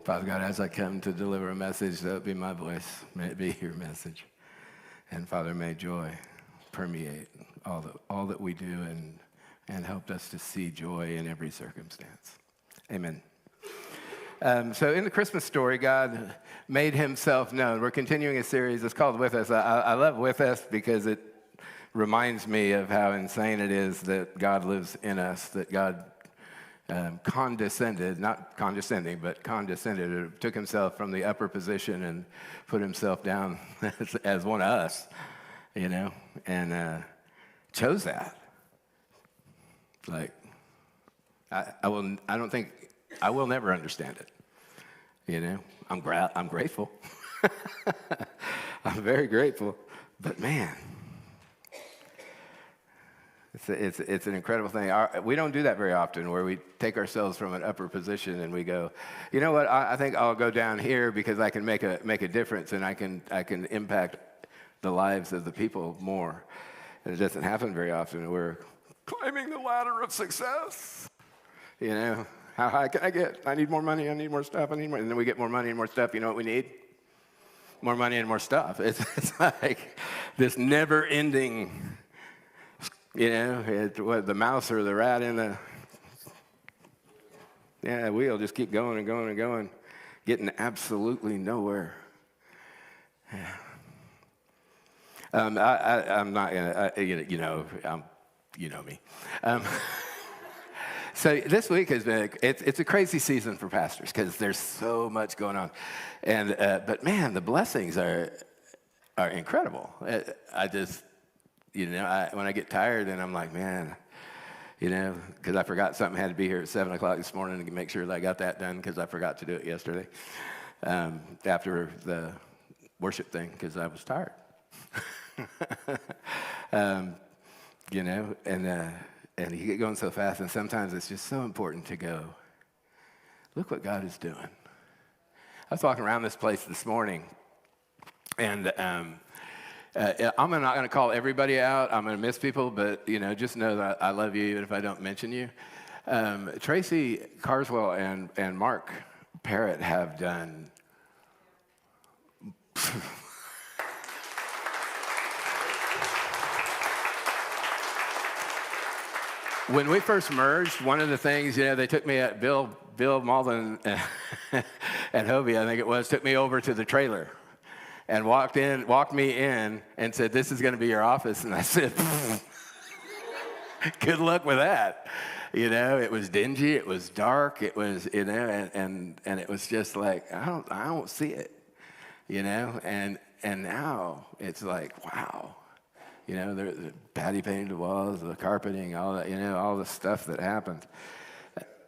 Father God, as I come to deliver a message, that be my voice. May it be your message. And Father, may joy permeate all that we do and help us to see joy in every circumstance. Amen. So in the Christmas story, God made himself known. We're continuing a series. It's called With Us. I love With Us because it reminds me of how insane it is that God lives in us, that God condescended, not condescending, but condescended, took himself from the upper position and put himself down as one of us, and chose that. Like, I will never understand it. I'm grateful. I'm very grateful, but man, it's an incredible thing. We don't do that very often, where we take ourselves from an upper position and we go, you know what? I think I'll go down here because I can make a difference and I can impact the lives of the people more. And it doesn't happen very often. We're climbing the ladder of success. How high can I get? I need more money. I need more stuff. I need more. And then we get more money and more stuff. You know what we need? More money and more stuff. It's like this never-ending. The mouse or the rat in the wheel just keep going and going and going, getting absolutely nowhere. Yeah. I'm not gonna, you know me. So this week has been it's a crazy season for pastors because there's so much going on, and but man, the blessings are incredible. I just. When I get tired, and I'm like, man, because I forgot something had to be here at 7 o'clock this morning to make sure that I got that done because I forgot to do it yesterday after the worship thing because I was tired. And you get going so fast, and sometimes it's just so important to go, look what God is doing. I was walking around this place this morning, and I'm not going to call everybody out. I'm going to miss people, but, just know that I love you even if I don't mention you. Tracy Carswell and Mark Parrott have done when we first merged, one of the things, they took me at Bill Malden at Hovey, I think it was, took me over to the trailer. And walked me in and said, this is going to be your office. And I said, good luck with that. It was dingy, it was dark, it was, and it was just like, I don't see it, and now it's like, wow, the patty painted walls, the carpeting, all that, all the stuff that happened.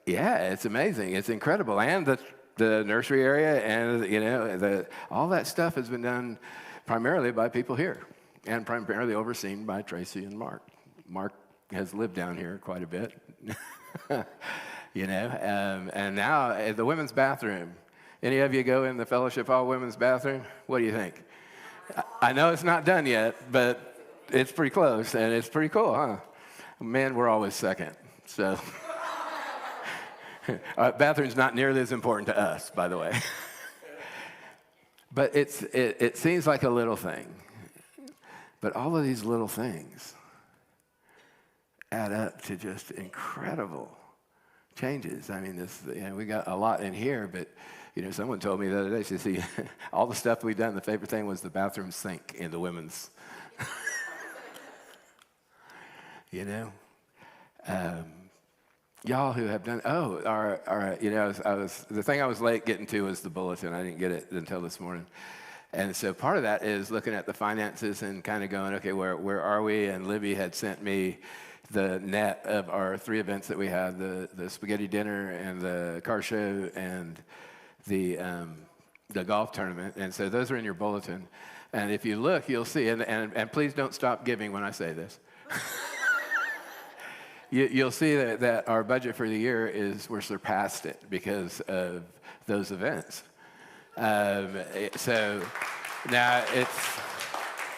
Yeah, it's amazing. It's incredible. And the nursery area and, all that stuff has been done primarily by people here and primarily overseen by Tracy and Mark. Mark has lived down here quite a bit, and now the women's bathroom. Any of you go in the fellowship hall women's bathroom? What do you think? I know it's not done yet, but it's pretty close and it's pretty cool, huh? Man, we're always second, so. Bathroom's not nearly as important to us, by the way. But it seems like a little thing. But all of these little things add up to just incredible changes. I mean, we got a lot in here, but someone told me the other day, she said, all the stuff we've done, the favorite thing was the bathroom sink in the women's. Y'all who have done, the thing I was late getting to was the bulletin. I didn't get it until this morning. And so part of that is looking at the finances and kind of going, okay, where are we? And Libby had sent me the net of our 3 events that we had, the spaghetti dinner and the car show and the golf tournament. And so those are in your bulletin. And if you look, you'll see, and please don't stop giving when I say this. You'll see that our budget for the year we're surpassed it because of those events. So now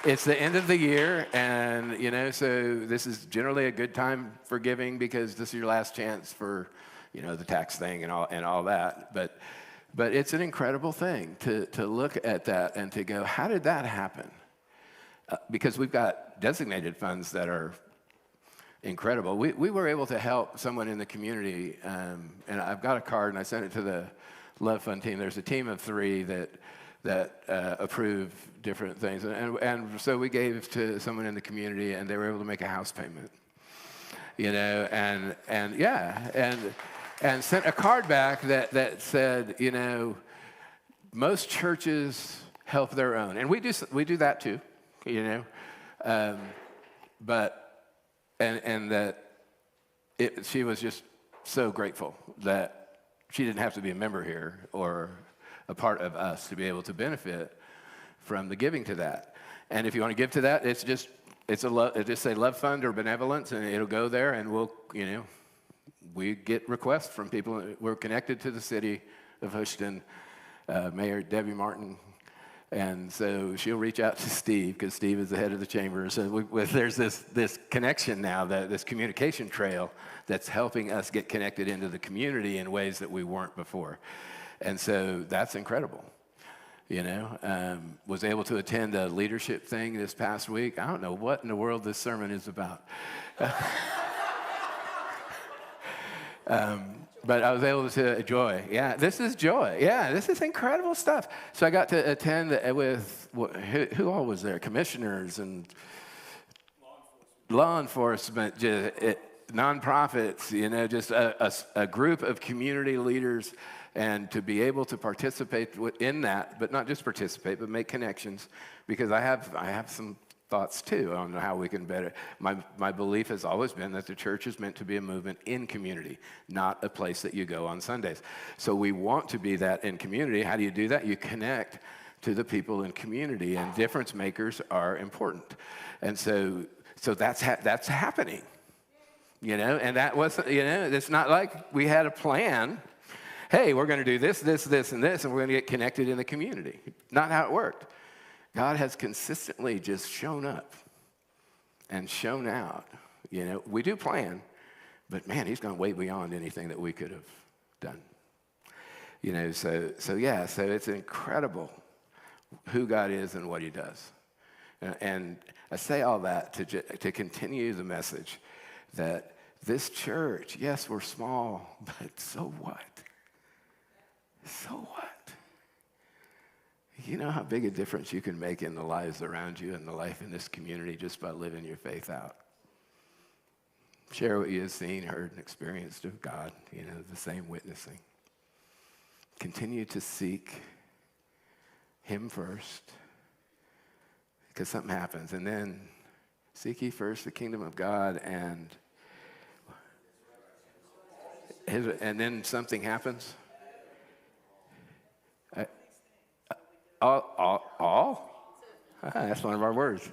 it's the end of the year, and so this is generally a good time for giving because this is your last chance for the tax thing and all that. But But it's an incredible thing to look at that and to go, how did that happen? Because we've got designated funds that are incredible. We were able to help someone in the community, and I've got a card, and I sent it to the Love Fund team. There's a team of 3 that approve different things, and so we gave to someone in the community, and they were able to make a house payment, and sent a card back that said, most churches help their own, and we do that too, but. And that she was just so grateful that she didn't have to be a member here or a part of us to be able to benefit from the giving to that. And if you want to give to that, just say Love Fund or Benevolence, and it'll go there, and we get requests from people. We're connected to the city of Houston, Mayor Debbie Martin. And so she'll reach out to Steve, because Steve is the head of the chamber. So there's this connection now, this communication trail that's helping us get connected into the community in ways that we weren't before. And so that's incredible. Was able to attend a leadership thing this past week. I don't know what in the world this sermon is about. But I was able to joy. Yeah, this is joy. Yeah, this is incredible stuff. So I got to attend with, who all was there? Commissioners and law enforcement, nonprofits, just a group of community leaders, and to be able to participate in that, but not just participate, but make connections, because I have some thoughts too on how we can better. My belief has always been that the church is meant to be a movement in community, not a place that you go on Sundays. So we want to be that in community. How do you do that? You connect to the people in community, and difference makers are important. And so that's happening, and that wasn't, it's not like we had a plan. Hey, we're going to do this, and this, and we're going to get connected in the community. Not how it worked. God has consistently just shown up and shown out. We do plan, but man, he's gone way beyond anything that we could have done. So it's incredible who God is and what he does. And I say all that to continue the message that this church, yes, we're small, but so what? So what? You know how big a difference you can make in the lives around you and the life in this community just by living your faith out. Share what you have seen, heard, and experienced of God, the same witnessing. Continue to seek him first, because something happens. And then seek ye first the kingdom of God, and then something happens. All? That's one of our words.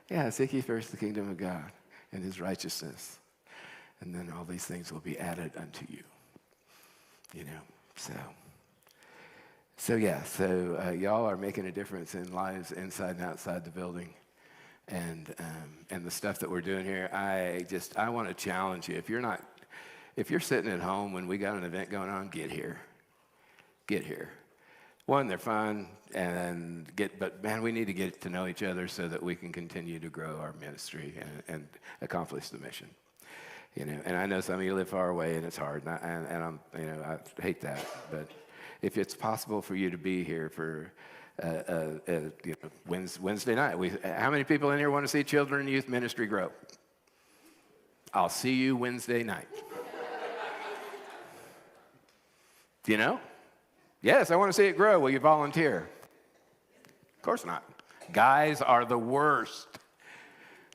Yeah, seek ye first the kingdom of God and his righteousness, and then all these things will be added unto you. So y'all are making a difference in lives inside and outside the building, and the stuff that we're doing here. I want to challenge you. If you're sitting at home when we got an event going on, get here. One, they're fun, but man, we need to get to know each other so that we can continue to grow our ministry and accomplish the mission. And I know some of you live far away, and it's hard, and I'm, I hate that. But if it's possible for you to be here for Wednesday night, how many people in here want to see children and youth ministry grow? I'll see you Wednesday night. Yes, I want to see it grow. Will you volunteer? Of course not. Guys are the worst.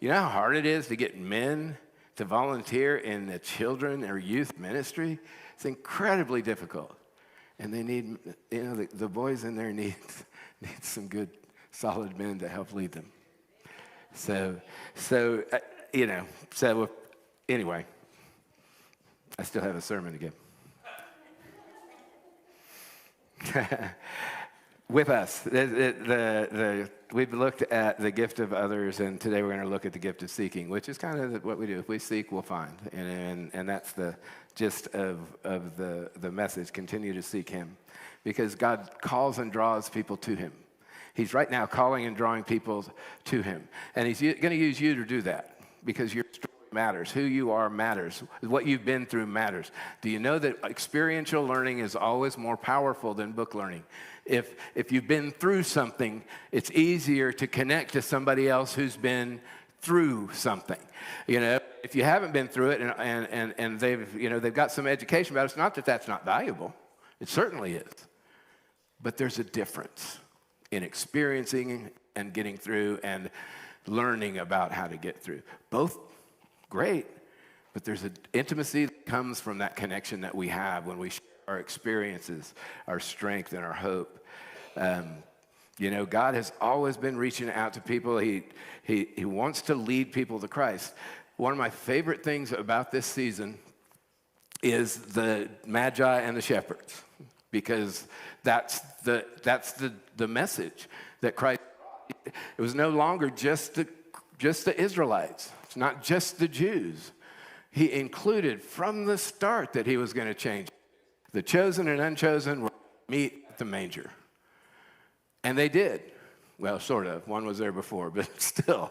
You know how hard it is to get men to volunteer in the children or youth ministry? It's incredibly difficult. And they need, the boys in there need some good, solid men to help lead them. Anyway, I still have a sermon to give. With us, the we've looked at the gift of others, and today we're going to look at the gift of seeking, which is kind of what we do. If we seek, we'll find. And that's the gist of the message. Continue to seek him. Because God calls and draws people to him. He's right now calling and drawing people to him. And he's going to use you to do that because your story matters. Who you are matters. What you've been through matters. Do you know that experiential learning is always more powerful than book learning? If you've been through something, it's easier to connect to somebody else who's been through something. You know, if you haven't been through it and they've got some education about it, it's not that that's not valuable. It certainly is. But there's a difference in experiencing and getting through and learning about how to get through. Both great, but there's an intimacy that comes from that connection that we have when we share our experiences, our strength, and our hope. God has always been reaching out to people. He wants to lead people to Christ. One of my favorite things about this season is the Magi and the shepherds, because that's the message that Christ brought. It was no longer just the Israelites. It's not just the Jews. He included from the start that he was going to change. The chosen and unchosen were meet at the manger. And they did. Well, sort of. One was there before, but still.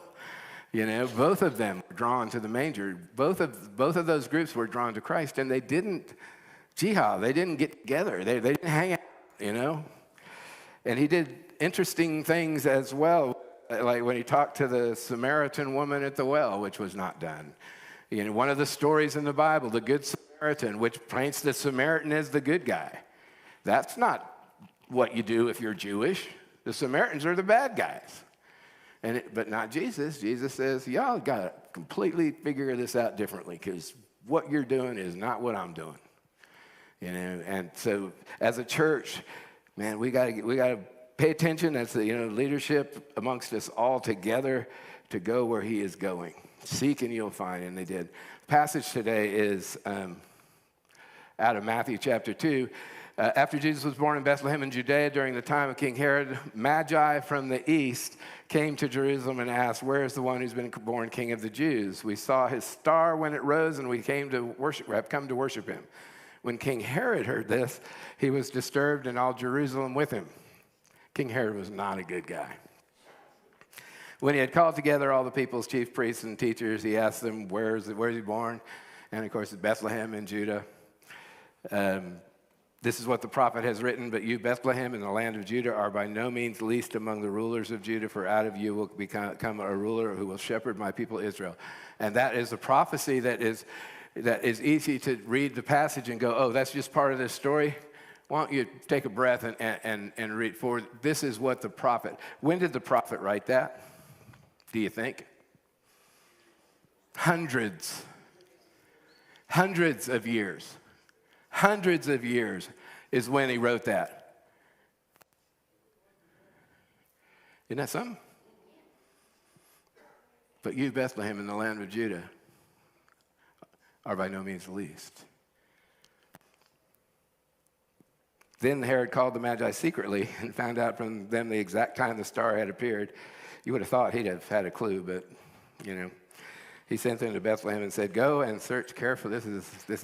Both of them were drawn to the manger. Both of those groups were drawn to Christ, and they didn't they didn't get together. They didn't hang out, And he did interesting things as well, like when he talked to the Samaritan woman at the well, which was not done. One of the stories in the Bible, the Good Samaritan, which paints the Samaritan as the good guy. That's not what you do if you're Jewish. The Samaritans are the bad guys. But not Jesus. Jesus says, y'all got to completely figure this out differently because what you're doing is not what I'm doing. And so as a church, man, we got to pay attention as the leadership amongst us all together to go where he is going. Seek and you'll find, and they did. The passage today is out of Matthew chapter 2. After Jesus was born in Bethlehem in Judea during the time of King Herod, Magi from the east came to Jerusalem and asked, "Where is the one who's been born King of the Jews? We saw his star when it rose, and we have come to worship him." When King Herod heard this, he was disturbed, and all Jerusalem with him. King Herod was not a good guy. When he had called together all the people's chief priests and teachers, he asked them, where is he born? And of course, it's Bethlehem in Judah. This is what the prophet has written, "But you, Bethlehem, in the land of Judah, are by no means least among the rulers of Judah, for out of you will come a ruler who will shepherd my people Israel." And that is a prophecy that is easy to read the passage and go, oh, that's just part of this story. Why don't you take a breath and read forward? This is what the prophet, when did the prophet write that? Do you think? Hundreds of years. Hundreds of years is when he wrote that. Isn't that something? "But you, Bethlehem, in the land of Judah, are by no means the least." Then Herod called the Magi secretly and found out from them the exact time the star had appeared. You would have thought he'd have had a clue, but, he sent them to Bethlehem and said, "Go and search carefully." This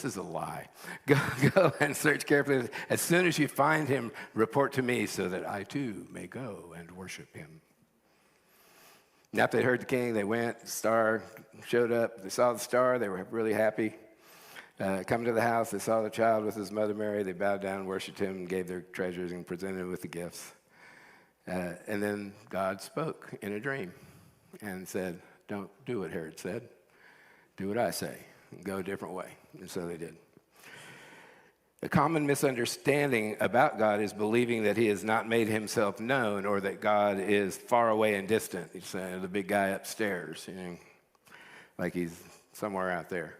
is a lie. Go and search carefully. As soon as you find him, report to me so that I too may go and worship him. Now after they heard the king, they went. The star showed up. They saw the star. They were really happy. Coming to the house, they saw the child with his mother Mary. They bowed down, worshipped him, and gave their treasures and presented him with the gifts. And then God spoke in a dream and said, "Don't do what Herod said. Do what I say. Go a different way." And so they did. A common misunderstanding about God is believing that he has not made himself known or that God is far away and distant. He's the big guy upstairs, like he's somewhere out there.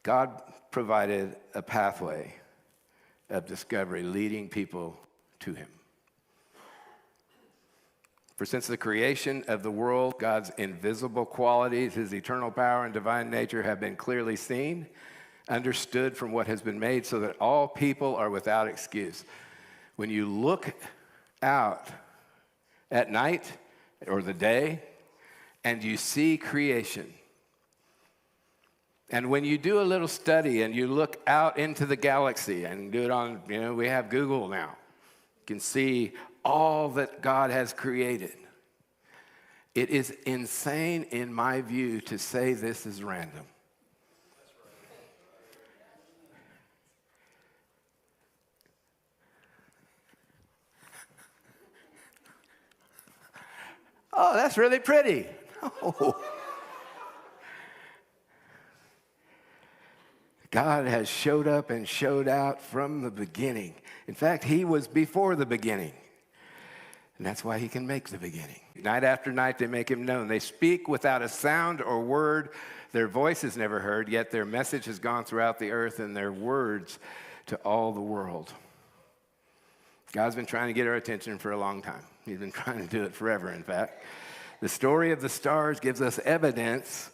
God provided a pathway of discovery leading people to him. For since the creation of the world, God's invisible qualities, his eternal power and divine nature have been clearly seen, understood from what has been made, so that all people are without excuse. When you look out at night or the day and you see creation. And when you do a little study and you look out into the galaxy and do it on, we have Google now. You can see all that God has created. It is insane in my view to say this is random. Oh, that's really pretty. Oh. God has showed up and showed out from the beginning. In fact, he was before the beginning. And that's why he can make the beginning. Night after night, they make him known. They speak without a sound or word. Their voice is never heard, yet their message has gone throughout the earth and their words to all the world. God's been trying to get our attention for a long time. He's been trying to do it forever, in fact. The story of the stars gives us evidence,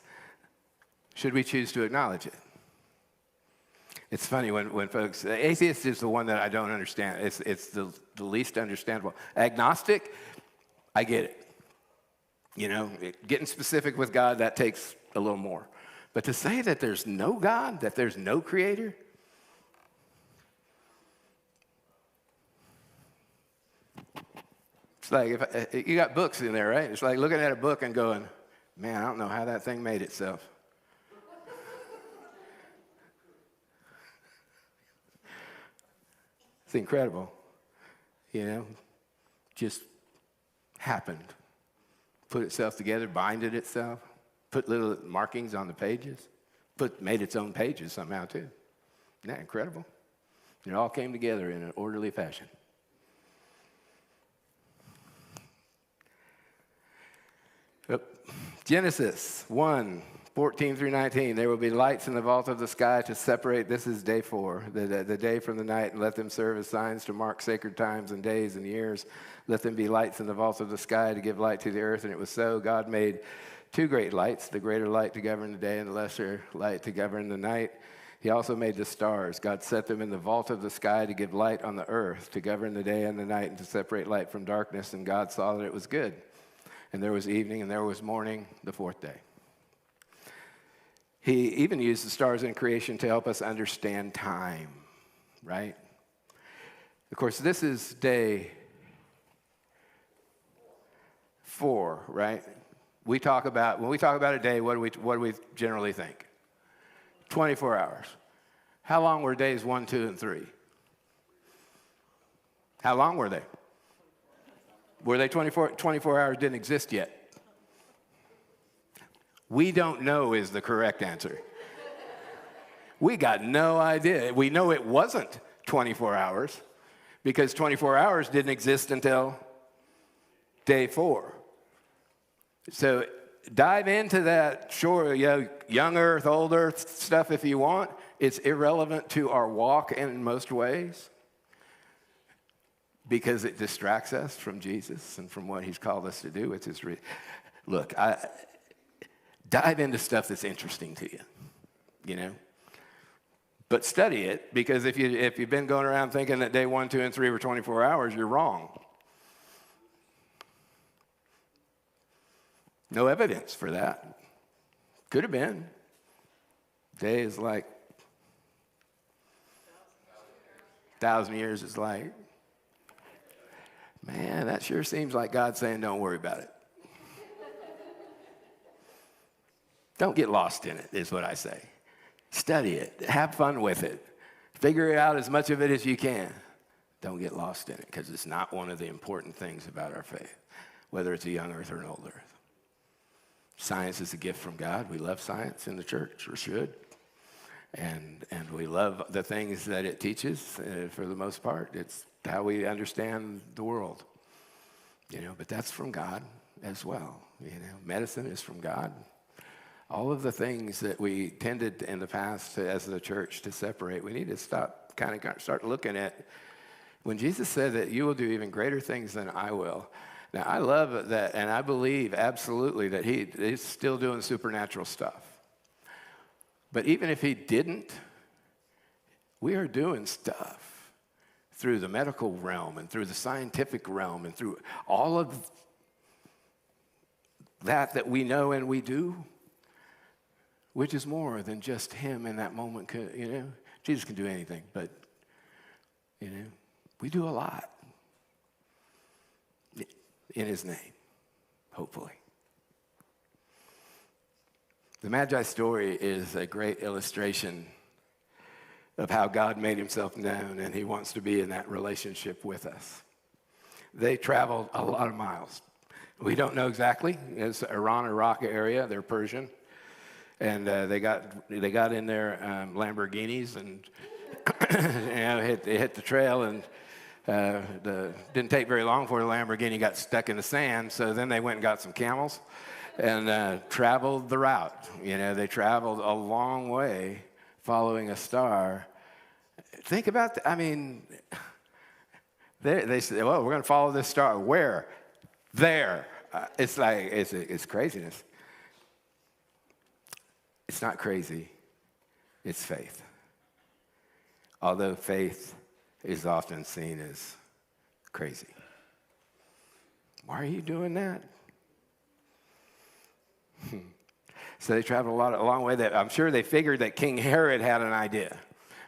should we choose to acknowledge it. It's funny when folks, atheist is the one that I don't understand. It's the least understandable. Agnostic, I get it. Getting specific with God, that takes a little more. But to say that there's no God, that there's no creator, it's like if you got books in there, right? It's like looking at a book and going, man, I don't know how that thing made itself. It's incredible, just happened. Put itself together, binded itself, put little markings on the pages, made its own pages somehow too. Isn't that incredible? It all came together in an orderly fashion. Genesis 1:14 through 19, there will be lights in the vault of the sky to separate, this is day 4, the day from the night, and let them serve as signs to mark sacred times and days and years. Let them be lights in the vault of the sky to give light to the earth. And it was so. God made 2 great lights, the greater light to govern the day and the lesser light to govern the night. He also made the stars. God set them in the vault of the sky to give light on the earth, to govern the day and the night, and to separate light from darkness. And God saw that it was good. And there was evening and there was morning, the 4th day. He even used the stars in creation to help us understand time, right? Of course, this is day 4, right? When we talk about a day, what do we generally think? 24 hours. How long were days 1, 2, and 3? How long were they? Were they 24? 24 hours didn't exist yet. We don't know is the correct answer. We got no idea. We know it wasn't 24 hours because 24 hours didn't exist until day 4. So dive into that, sure, young earth, old earth stuff if you want. It's irrelevant to our walk in most ways because it distracts us from Jesus and from what he's called us to do. It's his look, dive into stuff that's interesting to you, But study it, because if you've been going around thinking that day 1, 2, and 3 were 24 hours, you're wrong. No evidence for that. Could have been. Day is like 1,000 years is like, man, that sure seems like God saying, don't worry about it. Don't get lost in it, is what I say. Study it. Have fun with it. Figure out as much of it as you can. Don't get lost in it, because it's not one of the important things about our faith, whether it's a young earth or an old earth. Science is a gift from God. We love science in the church, or should. And we love the things that it teaches, for the most part. It's how we understand the world. But that's from God as well. Medicine is from God. All of the things that we tended in the past as the church to separate, we need to start looking at when Jesus said that you will do even greater things than I will. Now, I love that, and I believe absolutely that he's still doing supernatural stuff. But even if he didn't, we are doing stuff through the medical realm and through the scientific realm and through all of that we know and we do, which is more than just him in that moment. Jesus can do anything, but, we do a lot in his name, hopefully. The Magi story is a great illustration of how God made himself known, and he wants to be in that relationship with us. They traveled a lot of miles. We don't know exactly. It's Iran, Iraq area. They're Persian. And they got in their Lamborghinis and hit the trail, and didn't take very long before the Lamborghini got stuck in the sand. So then they went and got some camels and traveled the route. They traveled a long way following a star. Think about that. I mean, they said, well, we're going to follow this star. Where? There. It's like, it's craziness. It's not crazy. It's faith. Although faith is often seen as crazy. Why are you doing that? So they traveled a long way. That I'm sure they figured that King Herod had an idea.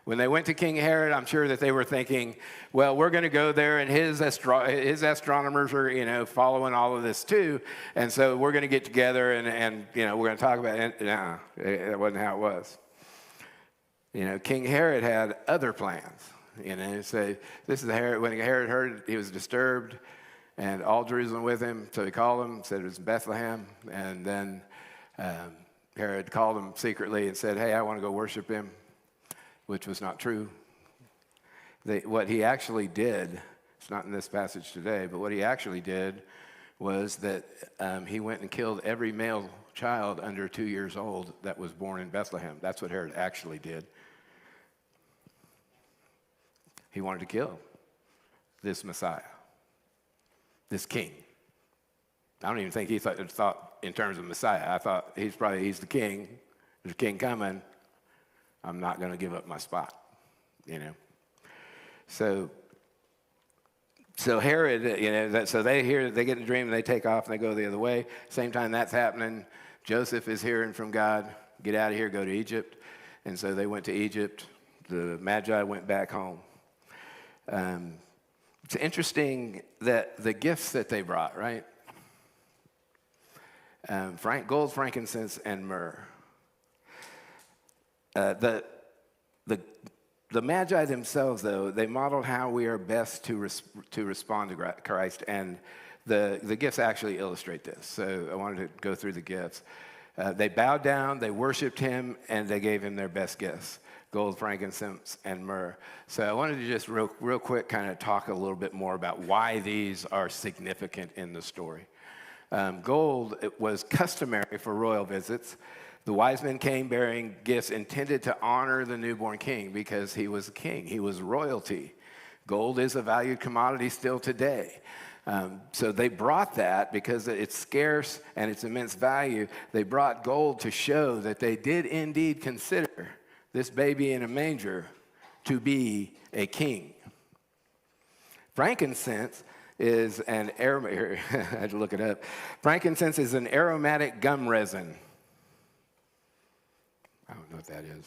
When they went to King Herod, I'm sure that they were thinking, well, we're going to go there, and his astronomers are, following all of this too, and so we're going to get together and we're going to talk about it. No, that wasn't how it was. King Herod had other plans. So this is Herod. When Herod heard, he was disturbed, and all Jerusalem with him. So he called him, said it was Bethlehem, and then Herod called him secretly and said, hey, I want to go worship him, which was not true. What he actually did, it's not in this passage today, but what he actually did was that he went and killed every male child under 2 years old that was born in Bethlehem. That's what Herod actually did. He wanted to kill this Messiah, this king. I don't even think he thought in terms of Messiah. I thought he's the king. There's a king coming. I'm not going to give up my spot, So Herod, so they get in the dream and they take off and they go the other way. Same time that's happening, Joseph is hearing from God, get out of here, go to Egypt. And so they went to Egypt. The Magi went back home. It's interesting that the gifts that they brought, right? Gold, frankincense, and myrrh. The Magi themselves, though, they modeled how we are best to respond to Christ, and the gifts actually illustrate this. So I wanted to go through the gifts. They bowed down, they worshiped him, and they gave him their best gifts: gold, frankincense, and myrrh. So I wanted to just real quick kind of talk a little bit more about why these are significant in the story. Gold, it was customary for royal visits. The wise men came bearing gifts intended to honor the newborn king because he was a king. He was royalty. Gold is a valued commodity still today. So they brought that because it's scarce and it's immense value. They brought gold to show that they did indeed consider this baby in a manger to be a king. Frankincense is an aromatic, I had to look it up. Frankincense is an aromatic gum resin. I don't know what that is.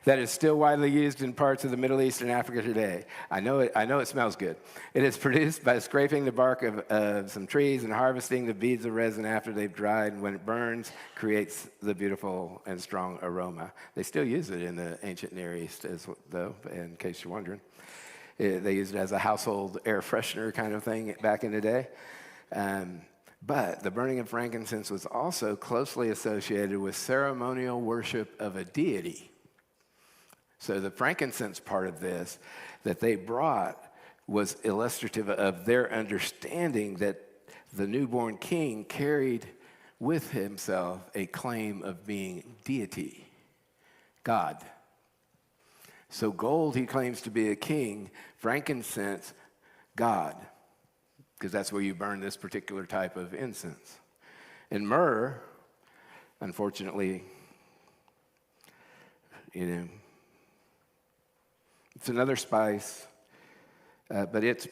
That is still widely used in parts of the Middle East and Africa today. I know it smells good. It is produced by scraping the bark of some trees and harvesting the beads of resin after they've dried, and when it burns, creates the beautiful and strong aroma. They still use it in the ancient Near East, though, in case you're wondering. They used it as a household air freshener kind of thing back in the day. But the burning of frankincense was also closely associated with ceremonial worship of a deity. So the frankincense part of this that they brought was illustrative of their understanding that the newborn king carried with himself a claim of being deity, God. So gold, he claims to be a king. Frankincense, God, because that's where you burn this particular type of incense. And myrrh, unfortunately, It's another spice, but it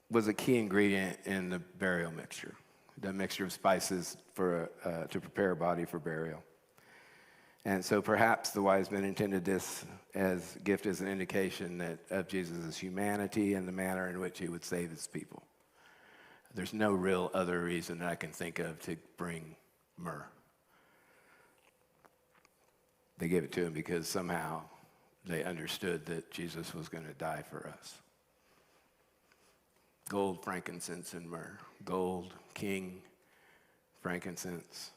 was a key ingredient in the burial mixture, the mixture of spices to prepare a body for burial. And so perhaps the wise men intended this gift as an indication of Jesus' humanity and the manner in which he would save his people. There's no real other reason that I can think of to bring myrrh. They gave it to him because somehow they understood that Jesus was going to die for us. Gold, frankincense, and myrrh. Gold, king, frankincense,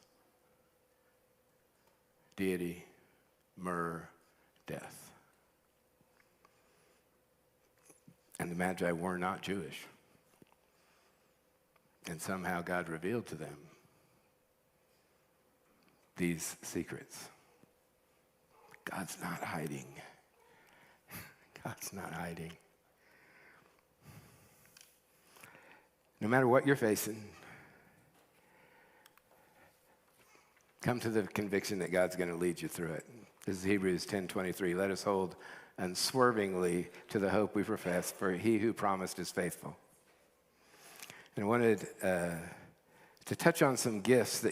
deity, myrrh, death. And the Magi were not Jewish. And somehow God revealed to them these secrets. God's not hiding. God's not hiding. No matter what you're facing, come to the conviction that God's going to lead you through it. This is Hebrews 10:23. Let us hold unswervingly to the hope we profess, for he who promised is faithful. And I wanted to touch on some gifts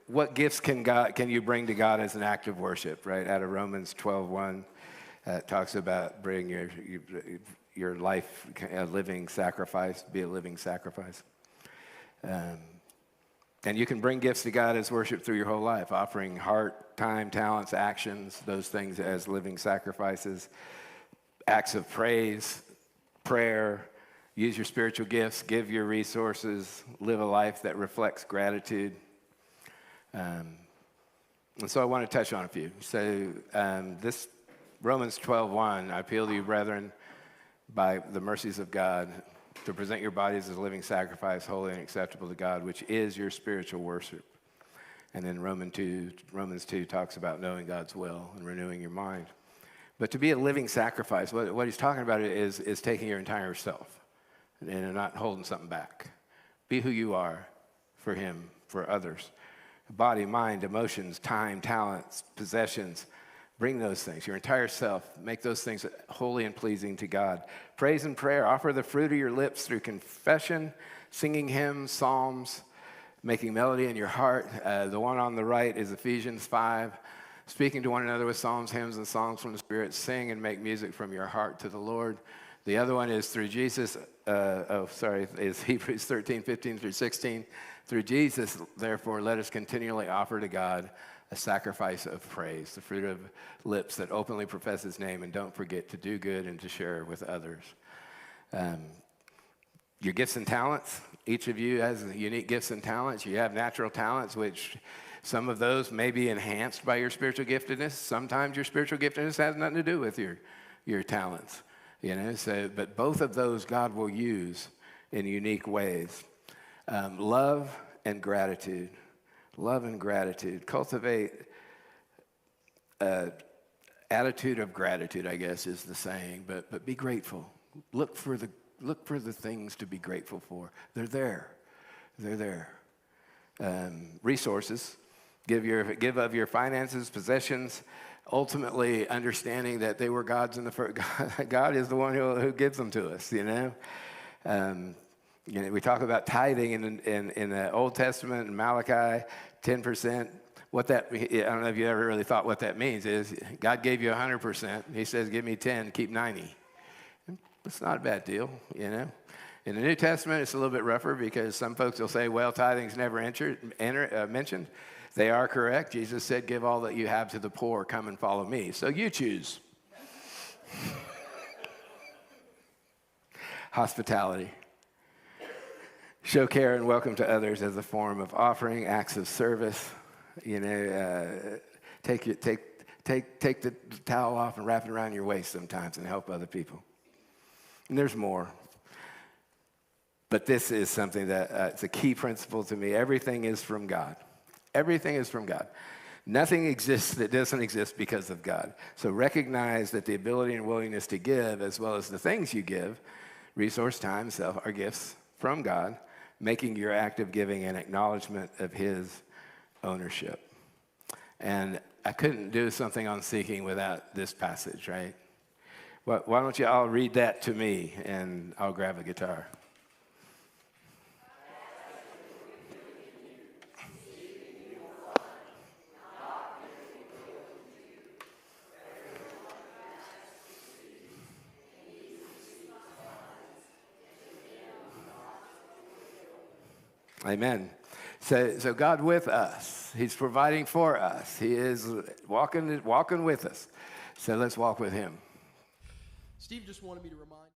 what gifts can you bring to God as an act of worship, right? Out of Romans 12:1, it talks about bring your life a living sacrifice, be a living sacrifice. And you can bring gifts to God as worship through your whole life, offering heart, time, talents, actions, those things as living sacrifices, acts of praise, prayer, use your spiritual gifts, give your resources, live a life that reflects gratitude. And so I want to touch on a few. So this Romans 12:1, I appeal to you, brethren, by the mercies of God, to present your bodies as a living sacrifice, holy and acceptable to God, which is your spiritual worship. And then Romans 2 talks about knowing God's will and renewing your mind. But to be a living sacrifice, what he's talking about is taking your entire self and not holding something back. Be who you are for him, for others. Body, mind, emotions, time, talents, possessions. Bring those things, your entire self. Make those things holy and pleasing to God. Praise and prayer. Offer the fruit of your lips through confession, singing hymns, psalms, making melody in your heart. The one on the right is Ephesians 5. Speaking to one another with psalms, hymns, and songs from the Spirit. Sing and make music from your heart to the Lord. The other one is through Jesus. Is Hebrews 13:15-16. Through Jesus, therefore, let us continually offer to God a sacrifice of praise, the fruit of lips that openly profess his name, and don't forget to do good and to share with others. Your gifts and talents, each of you has unique gifts and talents. You have natural talents, which some of those may be enhanced by your spiritual giftedness. Sometimes your spiritual giftedness has nothing to do with your talents. But both of those God will use in unique ways. Love and gratitude. Love and gratitude. Cultivate an attitude of gratitude, I guess, is the saying. But be grateful. Look for the things to be grateful for. They're there. They're there. Resources. Give of your finances, possessions. Ultimately, understanding that they were God's in the first. God is the one who gives them to us. We talk about tithing in the Old Testament in Malachi, 10%. I don't know if you ever really thought what that means. Is God gave you 100%. He says, "Give me 10, keep 90." It's not a bad deal, In the New Testament, it's a little bit rougher because some folks will say, "Well, tithing's never mentioned." They are correct. Jesus said, "Give all that you have to the poor. Come and follow me." So you choose. Hospitality. Show care and welcome to others as a form of offering, acts of service. Take the towel off and wrap it around your waist sometimes and help other people. And there's more. But this is something that it's a key principle to me. Everything is from God. Everything is from God. Nothing exists that doesn't exist because of God. So recognize that the ability and willingness to give, as well as the things you give, resource, time, self, are gifts from God, making your act of giving an acknowledgement of his ownership. And I couldn't do something on seeking without this passage, right? Why don't you all read that to me, and I'll grab a guitar. Amen. So God with us. He's providing for us. He is walking with us. So let's walk with him. Steve just wanted me to remind